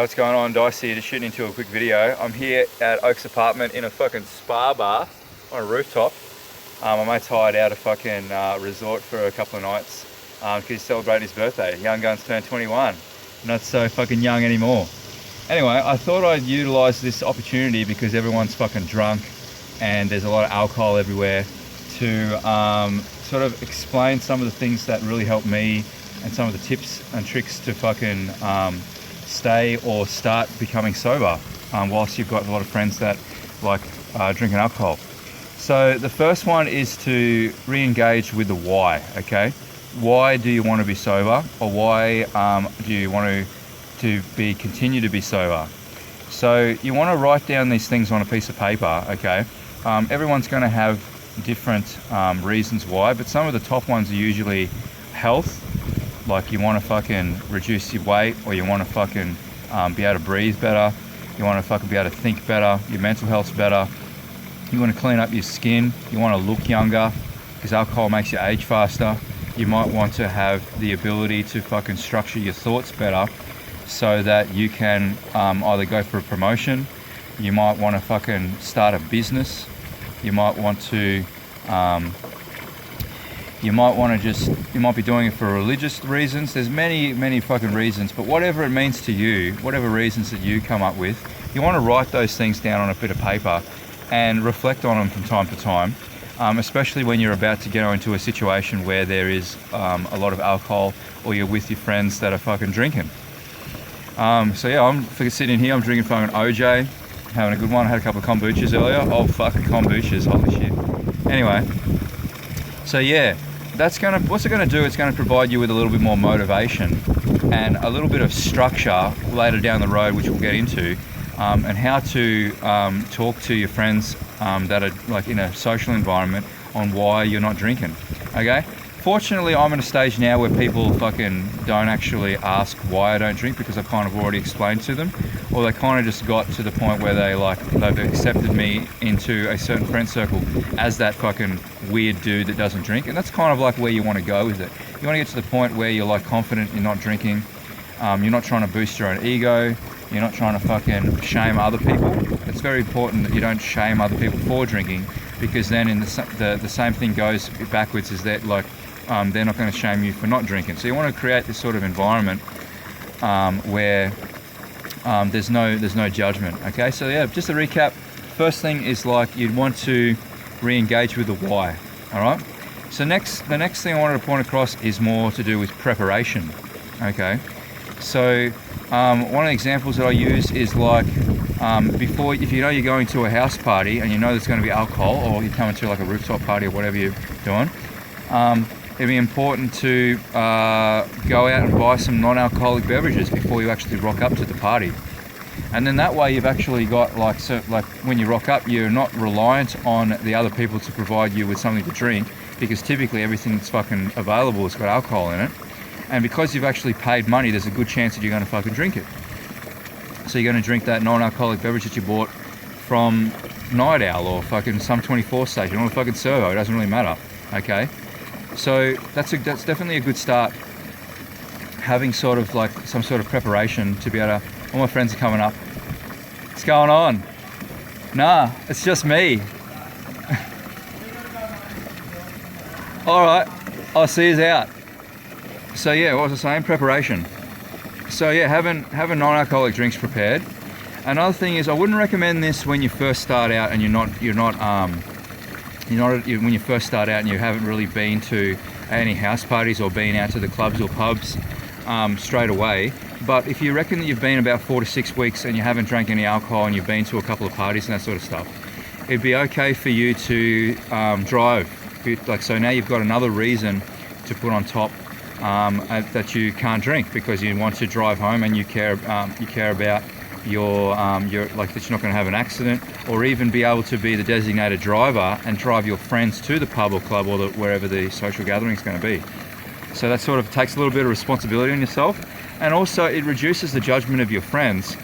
What's going on? Dice here, just shooting into a quick video. I'm here at Oak's apartment in a fucking spa bar on a rooftop. My mate's hired out a fucking resort for a couple of nights because he's celebrating his birthday. Young gun's turned 21. Not so fucking young anymore. Anyway, I thought I'd utilize this opportunity because everyone's fucking drunk and there's a lot of alcohol everywhere to sort of explain some of the things that really help me and some of the tips and tricks to fucking stay or start becoming sober whilst you've got a lot of friends that like drinking alcohol. So the first one is to re-engage with the why. Okay, why do you want to be sober, or why do you want to continue to be sober? So you want to write down these things on a piece of paper. Okay, everyone's going to have different reasons why, but some of the top ones are usually health. Like you want to fucking reduce your weight, or you want to fucking be able to breathe better, you want to fucking be able to think better, your mental health's better, you want to clean up your skin, you want to look younger because alcohol makes you age faster, you might want to have the ability to fucking structure your thoughts better so that you can either go for a promotion, you might want to fucking start a business, you might want to you might be doing it for religious reasons. There's many fucking reasons, but whatever it means to you, whatever reasons that you come up with, you want to write those things down on a bit of paper and reflect on them from time to time, especially when you're about to get into a situation where there is a lot of alcohol, or you're with your friends that are fucking drinking. So yeah, I'm sitting here, I'm drinking fucking OJ, having a good one. I had a couple of kombuchas earlier. Oh fucking kombuchas, holy shit. Anyway, so yeah, what's it gonna do? It's gonna provide you with a little bit more motivation and a little bit of structure later down the road, which we'll get into, and how to talk to your friends that are like in a social environment on why you're not drinking. Okay. Fortunately, I'm at a stage now where people fucking don't actually ask why I don't drink, because I've kind of already explained to them, or they kind of just got to the point where they've accepted me into a certain friend circle as that fucking weird dude that doesn't drink. And that's kind of like where you want to go with it. You want to get to the point where you're like confident you're not drinking, you're not trying to boost your own ego, you're not trying to fucking shame other people. It's very important that you don't shame other people for drinking, because then in the same thing goes backwards, is that like they're not going to shame you for not drinking. So you want to create this sort of environment where there's no judgment. Okay, so yeah, just to recap, first thing is like you'd want to re-engage with the why. All right. So the next thing I wanted to point across is more to do with preparation. Okay, so one of the examples that I use is like before, if you know you're going to a house party and you know there's going to be alcohol, or you're coming to like a rooftop party or whatever you're doing, it'd be important to go out and buy some non-alcoholic beverages before you actually rock up to the party. And then that way you've actually got like when you rock up, you're not reliant on the other people to provide you with something to drink, because typically everything that's fucking available has got alcohol in it. And because you've actually paid money, there's a good chance that you're going to fucking drink it. So you're going to drink that non-alcoholic beverage that you bought from Night Owl or fucking some 24 station or fucking Servo. It doesn't really matter. Okay. So that's definitely a good start, having sort of like some sort of preparation to be able to. All my friends are coming up. What's going on? Nah, it's just me. All right, I'll see you out. So yeah, what was I saying? Preparation. So yeah, having non-alcoholic drinks prepared. Another thing is, I wouldn't recommend this when you first start out and when you first start out and you haven't really been to any house parties or been out to the clubs or pubs straight away. But if you reckon that you've been about 4 to 6 weeks and you haven't drank any alcohol and you've been to a couple of parties and that sort of stuff, it'd be okay for you to drive. Like, so now you've got another reason to put on top that you can't drink, because you want to drive home and you care about your like that you're not going to have an accident, or even be able to be the designated driver and drive your friends to the pub or club or wherever the social gathering is going to be. So that sort of takes a little bit of responsibility on yourself, and also it reduces the judgment of your friends,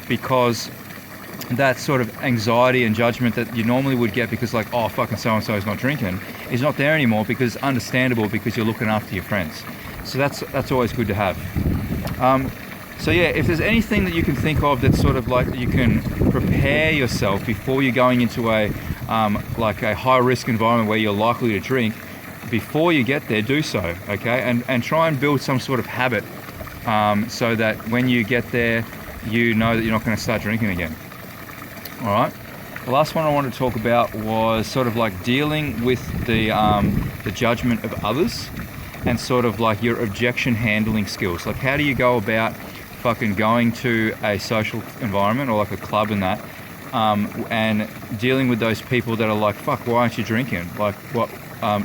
because that sort of anxiety and judgment that you normally would get because like, oh fucking so and so is not drinking, is not there anymore, because it's understandable, because you're looking after your friends. So that's always good to have. So yeah, if there's anything that you can think of that's sort of like you can prepare yourself before you're going into a like a high risk environment where you're likely to drink, before you get there, do so, okay? And try and build some sort of habit so that when you get there, you know that you're not going to start drinking again. All right. The last one I wanted to talk about was sort of like dealing with the judgment of others and sort of like your objection handling skills. Like, how do you go about fucking going to a social environment or like a club and that, and dealing with those people that are like, fuck, why aren't you drinking? Like, what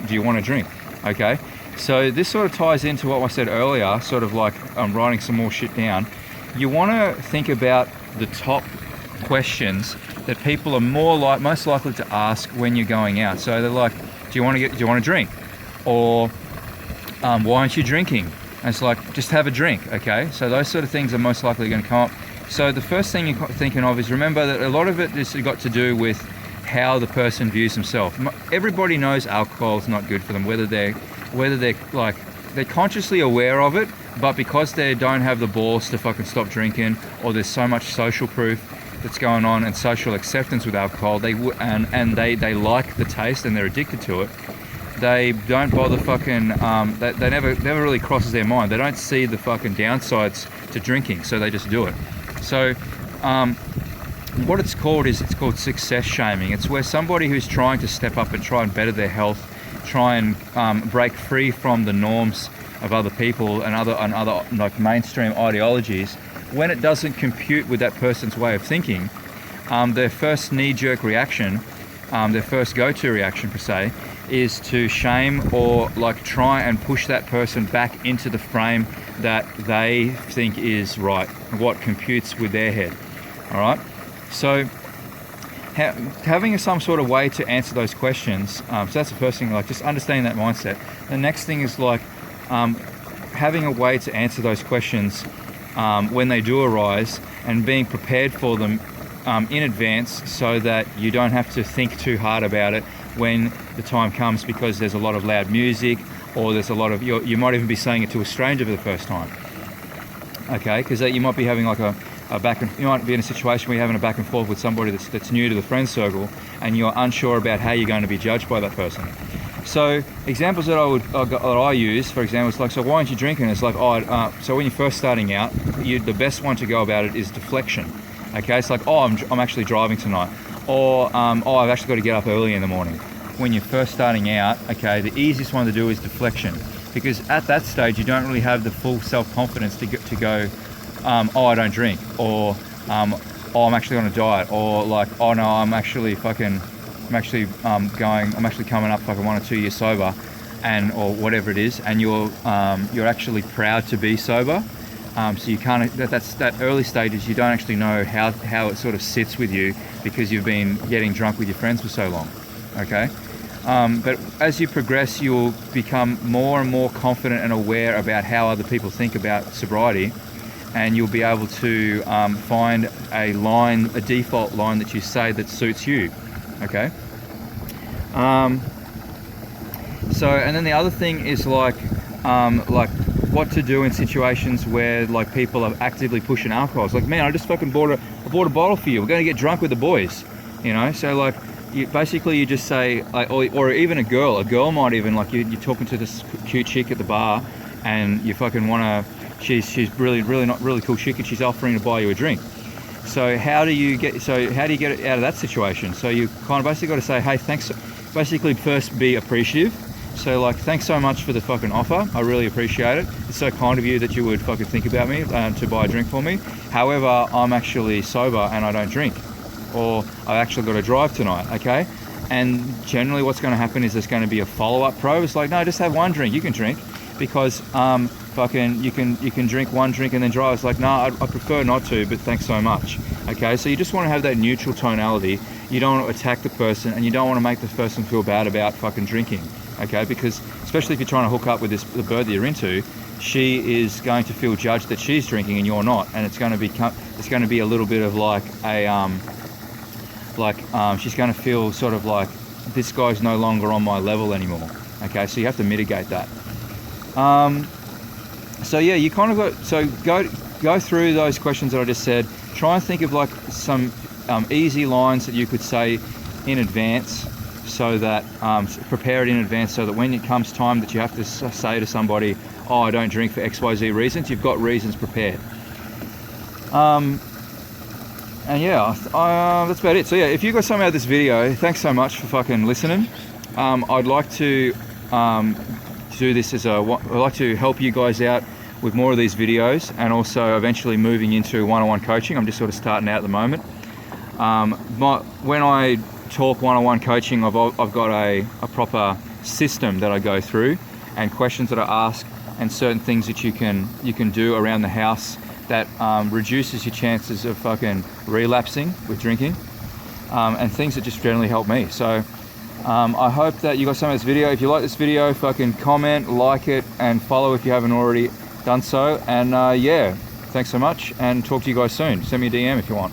do you want to drink? Okay. So this sort of ties into what I said earlier, sort of like I'm writing some more shit down. You want to think about the top questions that people are most likely to ask when you're going out. So they're like, do you want to drink? Or why aren't you drinking? And it's like, just have a drink, okay? So those sort of things are most likely going to come up. So the first thing you're thinking of is, remember that a lot of it has got to do with how the person views himself. Everybody knows alcohol is not good for them, whether they're like, they're consciously aware of it, but because they don't have the balls to fucking stop drinking, or there's so much social proof that's going on and social acceptance with alcohol, they like the taste and they're addicted to it. They don't bother fucking, they never really crosses their mind. They don't see the fucking downsides to drinking, so they just do it. So what it's called success shaming. It's where somebody who's trying to step up and try and better their health, try and break free from the norms of other people and other like mainstream ideologies, when it doesn't compute with that person's way of thinking, their first knee-jerk reaction, their first go-to reaction per se, is to shame or like try and push that person back into the frame that they think is right, what computes with their head. All right. So having some sort of way to answer those questions. So that's the first thing. Like, just understanding that mindset. The next thing is like having a way to answer those questions when they do arise, and being prepared for them in advance, so that you don't have to think too hard about it when the time comes, because there's a lot of loud music, or there's a lot of, you might even be saying it to a stranger for the first time. Okay, because you might be having like you might be in a situation where you're having a back and forth with somebody that's new to the friend circle, and you're unsure about how you're going to be judged by that person. So examples that I use, for example, is like, so why aren't you drinking? It's like, so when you're first starting out, the best one to go about it is deflection. Okay, it's like, I'm actually driving tonight, or I've actually got to get up early in the morning. When you're first starting out, okay, the easiest one to do is deflection, because at that stage you don't really have the full self-confidence to go, I don't drink, or I'm actually on a diet, or like, oh no, I'm actually coming up fucking 1 or 2 years sober, and or whatever it is, and you're actually proud to be sober. So you can't, that's that early stages, you don't actually know how it sort of sits with you, because you've been getting drunk with your friends for so long. Okay. But as you progress, you'll become more and more confident and aware about how other people think about sobriety, and you'll be able to find a default line that you say that suits you. Okay. So, and then the other thing is like what to do in situations where like people are actively pushing alcohol. It's like, man, I just fucking bought a bottle for you. We're going to get drunk with the boys, you know. So like, you just say, like, or even a girl might even, like, you're talking to this cute chick at the bar, and you fucking want to. She's really not really cool chick, and she's offering to buy you a drink. So how do you get it out of that situation? So you kind of basically got to say, hey, thanks. Basically, first be appreciative. So like, thanks so much for the fucking offer. I really appreciate it. It's so kind of you that you would fucking think about me to buy a drink for me. However, I'm actually sober and I don't drink, or I actually got to drive tonight. Okay. And generally what's going to happen is there's going to be a follow-up probe. It's like, no, just have one drink. You can drink, because you can drink one drink and then drive. It's like, no, I prefer not to, but thanks so much. Okay, so you just want to have that neutral tonality. You don't want to attack the person, and you don't want to make the person feel bad about fucking drinking. Okay, because especially if you're trying to hook up with the bird that you're into, she is going to feel judged that she's drinking and you're not, and it's going to be a little bit of like she's going to feel sort of like, this guy's no longer on my level anymore. Okay, so you have to mitigate that. So yeah, you kind of go through those questions that I just said. Try and think of like some easy lines that you could say in advance, so that prepare it in advance, so that when it comes time that you have to say to somebody, oh, I don't drink for XYZ reasons, you've got reasons prepared. And yeah, that's about it. So yeah, if you got something out of this video, thanks so much for fucking listening. I'd like to do this as I'd like to help you guys out with more of these videos, and also eventually moving into one-on-one coaching. I'm just sort of starting out at the moment. When I talk one-on-one coaching, I've got a proper system that I go through, and questions that I ask, and certain things that you can do around the house that reduces your chances of fucking relapsing with drinking, and things that just generally help me. So I hope that you got some of this video. If you like this video, fucking comment, like it, and follow if you haven't already done so. And yeah, thanks so much, and talk to you guys soon. Send me a DM if you want.